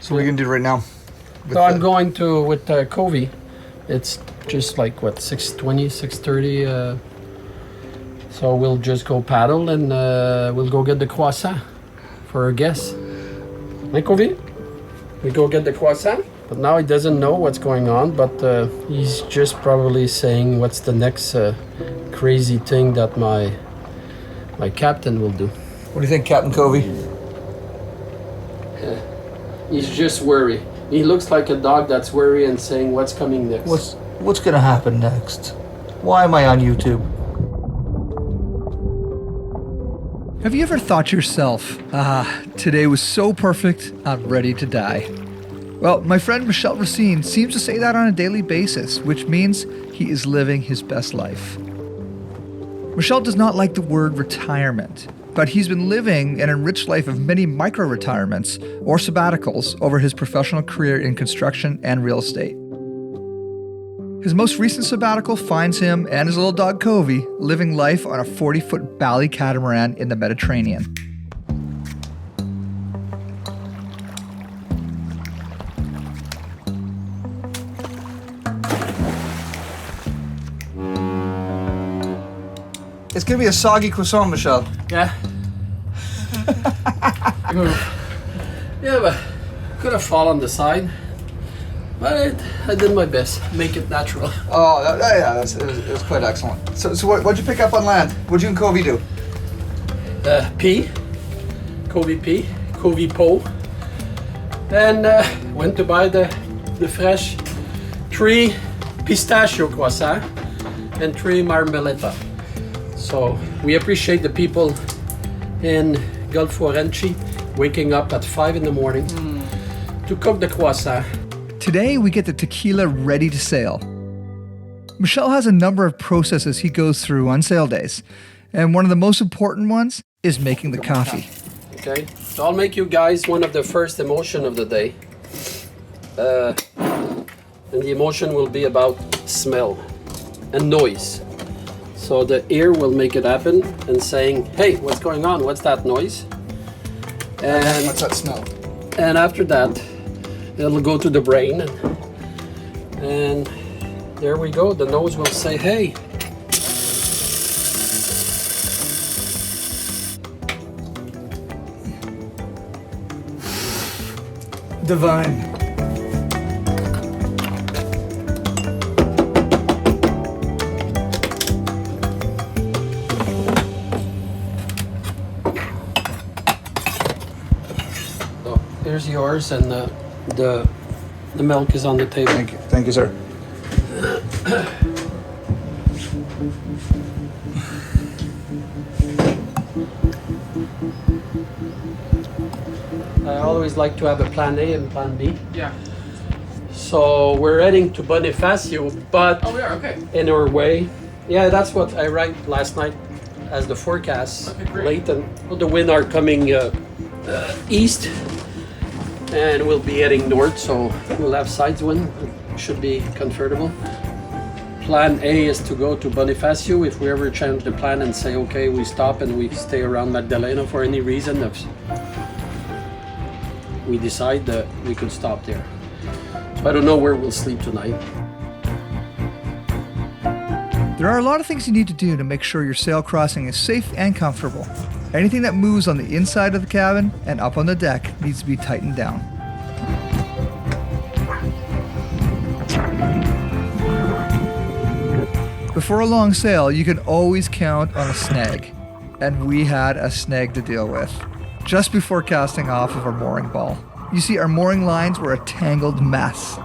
So what are you gonna do right now? So I'm going to with Covey. It's just like what 6:20, 6:30. So we'll just go paddle and we'll go get the croissant for our guests. Hey, Covey, we go get the croissant. But now he doesn't know what's going on. But he's just probably saying what's the next crazy thing that my captain will do. What do you think, Captain Covey? He's just worried. He looks like a dog that's worried and saying what's coming next. What's gonna happen next? Why am I on YouTube? Have you ever thought to yourself, today was so perfect, I'm ready to die? Well, my friend Michel Racine seems to say that on a daily basis, which means he is living his best life. Michel does not like the word retirement, but he's been living an enriched life of many micro-retirements or sabbaticals over his professional career in construction and real estate. His most recent sabbatical finds him and his little dog Covey living life on a 40-foot Bally catamaran in the Mediterranean. It's gonna be a soggy croissant, Michel. Yeah. Yeah, but could have fallen on the side. But I did my best. Make it natural. Oh, yeah, it was quite excellent. So what'd you pick up on land? What'd you and Covey do? Pea. Covey Po. And went to buy the fresh 3 pistachio croissant and 3 marmellata. So we appreciate the people in Gulf Forenci waking up at 5 in the morning to cook the croissant. Today we get the Tekila ready to sail. Michel has a number of processes he goes through on sail days, and one of the most important ones is making the coffee. Okay, so I'll make you guys one of the first emotion of the day. And the emotion will be about smell and noise. So the ear will make it happen and saying, hey, what's going on? What's that noise? And what's that smell? And after that, it'll go to the brain. And there we go. The nose will say, hey. Divine. Here's yours, and the milk is on the table. Thank you, sir. I always like to have a plan A and plan B. Yeah. So we're heading to Bonifacio, but Oh, we are, okay. in our way, yeah, that's what I write last night as the forecast. Okay, great. Late, and the wind are coming east. And we'll be heading north, so we'll have sides wind. It should be comfortable. Plan A is to go to Bonifacio. If we ever change the plan and say, okay, we stop and we stay around Magdalena for any reason, if we decide that we could stop there. So I don't know where we'll sleep tonight. There are a lot of things you need to do to make sure your sail crossing is safe and comfortable. Anything that moves on the inside of the cabin and up on the deck needs to be tightened down. Before a long sail, you can always count on a snag. And we had a snag to deal with. Just before casting off of our mooring ball. You see, our mooring lines were a tangled mess.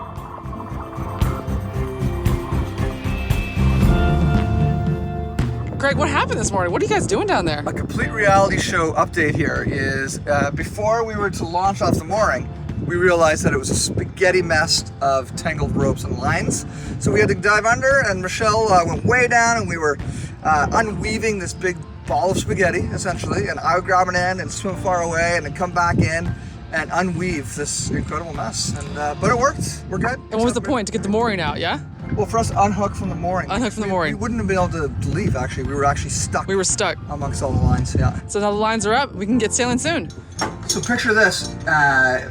Greg, what happened this morning? What are you guys doing down there? A complete reality show update here is before we were to launch off the mooring, we realized that it was a spaghetti mess of tangled ropes and lines. So we had to dive under, and Michel went way down, and we were unweaving this big ball of spaghetti, essentially, and I would grab an end and swim far away and then come back in and unweave this incredible mess. And but it worked. We're good. And what was the point? To get the mooring out, yeah? Well, for us to unhook from the mooring. Unhook from the mooring. We wouldn't have been able to leave, actually. We were actually stuck. We were stuck. Amongst all the lines, yeah. So now the lines are up. We can get sailing soon. So picture this,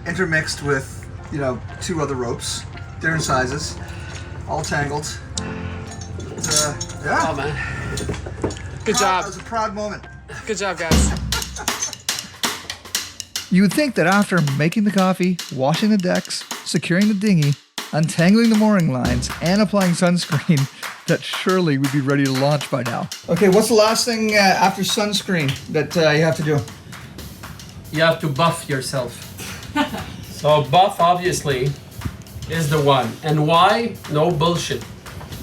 intermixed with, you know, 2 other ropes, different sizes, all tangled. Yeah. Oh man. Good job. That was a proud moment. Good job, guys. You would think that after making the coffee, washing the decks, securing the dinghy, untangling the mooring lines, and applying sunscreen, that surely we'd be ready to launch by now. Okay, what's the last thing after sunscreen that you have to do? You have to buff yourself. So buff obviously is the one. And why? No bullshit.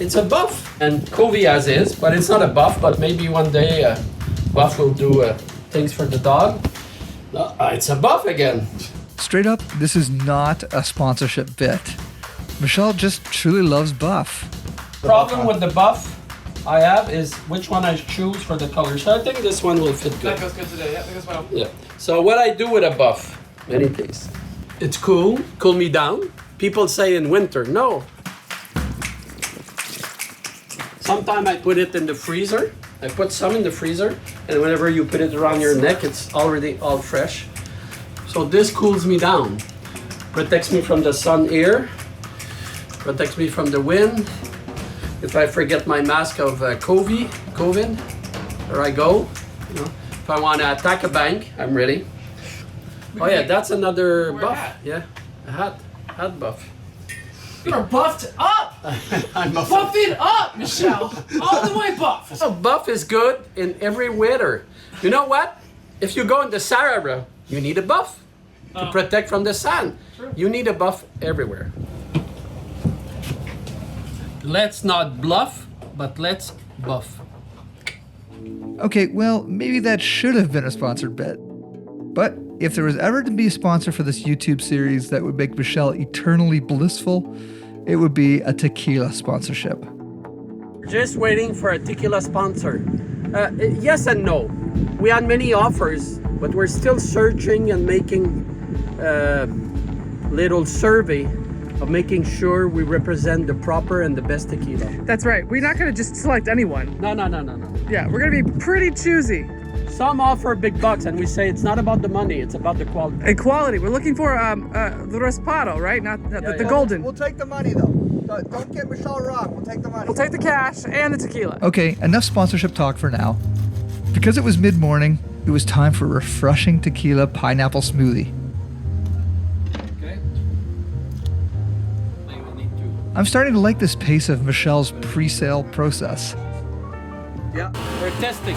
It's a buff. And Covey as is, but it's not a buff, but maybe one day buff will do things for the dog. It's a buff again. Straight up, this is not a sponsorship bit. Michel just truly loves buff. Problem with the buff I have is which one I choose for the color. So I think this one will fit good. That goes good today. Yeah, I think as well. Yeah. So what I do with a buff, many things. It's cool me down. People say in winter, no. Sometimes I put it in the freezer. I put some in the freezer, and whenever you put it around your neck, it's already all fresh. So this cools me down. Protects me from the sun air. Protects me from the wind. If I forget my mask of COVID, there I go. You know, if I want to attack a bank, I'm ready. Oh yeah, that's another Wear a buff. hat. Yeah, a hat buff. You're buffed up. I'm a Buff it up, Michel. All the way buff. So buff is good in every weather. You know what? If you go in the Sahara, you need a buff to protect from the sun. True. You need a buff everywhere. Let's not bluff, but let's buff. Okay, well, maybe that should have been a sponsored bit. But if there was ever to be a sponsor for this YouTube series that would make Michel eternally blissful, it would be a Tekila sponsorship. Just waiting for a Tekila sponsor. Yes and no. We had many offers, but we're still searching and making little survey of making sure we represent the proper and the best tequila. That's right. We're not going to just select anyone. No. Yeah, we're going to be pretty choosy. Some offer big bucks, and we say it's not about the money, it's about the quality. And quality. We're looking for the Raspado, right? Not the yeah. golden. We'll take the money though. Don't get Michel wrong. We'll take the money. We'll take the cash and the tequila. Okay, enough sponsorship talk for now. Because it was mid-morning, it was time for a refreshing tequila pineapple smoothie. Okay. I think we need to. I'm starting to like this pace of Michel's pre-sale process. Yeah, we're testing.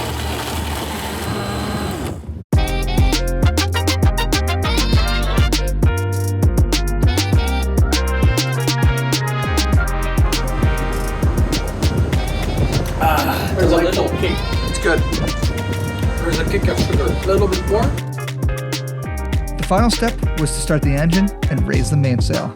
There's a little kick. It's good. There's a kick of sugar. A little bit more. The final step was to start the engine and raise the mainsail.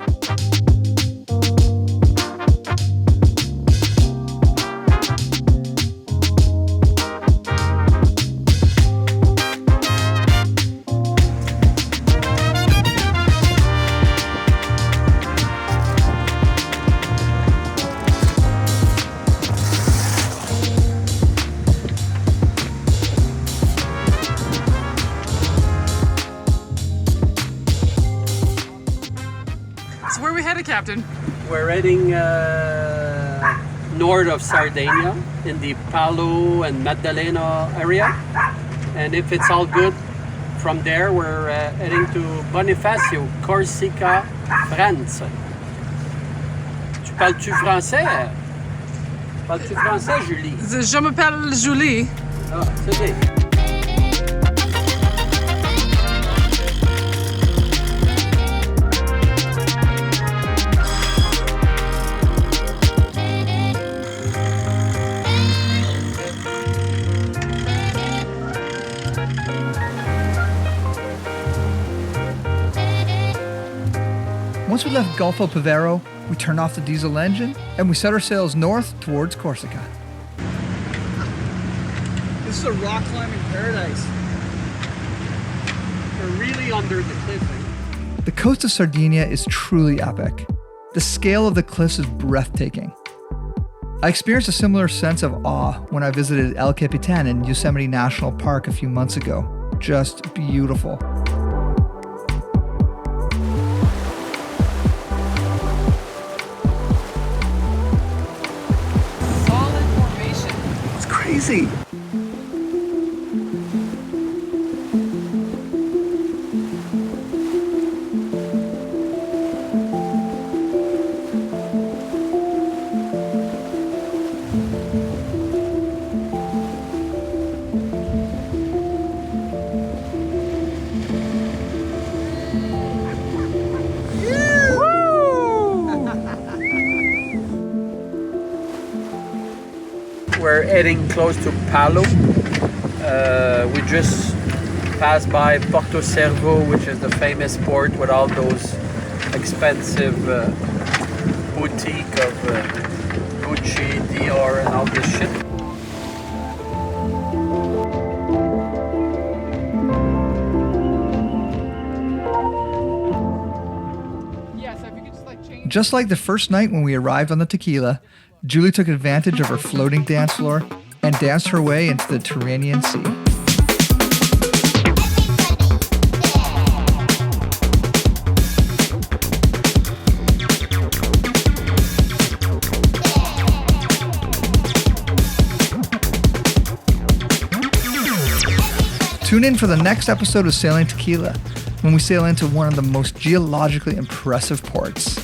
So where are we headed, Captain? We're heading north of Sardinia in the Palo and Maddalena area. And if it's all good, from there we're heading to Bonifacio, Corsica, France. Parles-tu français? Parles-tu français, Julie? Je m'appelle Julie. Ah, c'est bien. Once we left Golfo Povero, we turned off the diesel engine and we set our sails north towards Corsica. This is a rock climbing paradise. We're really under the cliff. Eh? The coast of Sardinia is truly epic. The scale of the cliffs is breathtaking. I experienced a similar sense of awe when I visited El Capitan in Yosemite National Park a few months ago. Just beautiful. fancy. We're heading close to Palo. We just passed by Porto Cervo, which is the famous port with all those expensive boutique of Gucci, Dior, and all this shit. Just like the first night when we arrived on the Tekila, Julie took advantage of her floating dance floor and danced her way into the Tyrrhenian Sea. Tune in for the next episode of Sailing Tekila, when we sail into one of the most geologically impressive ports.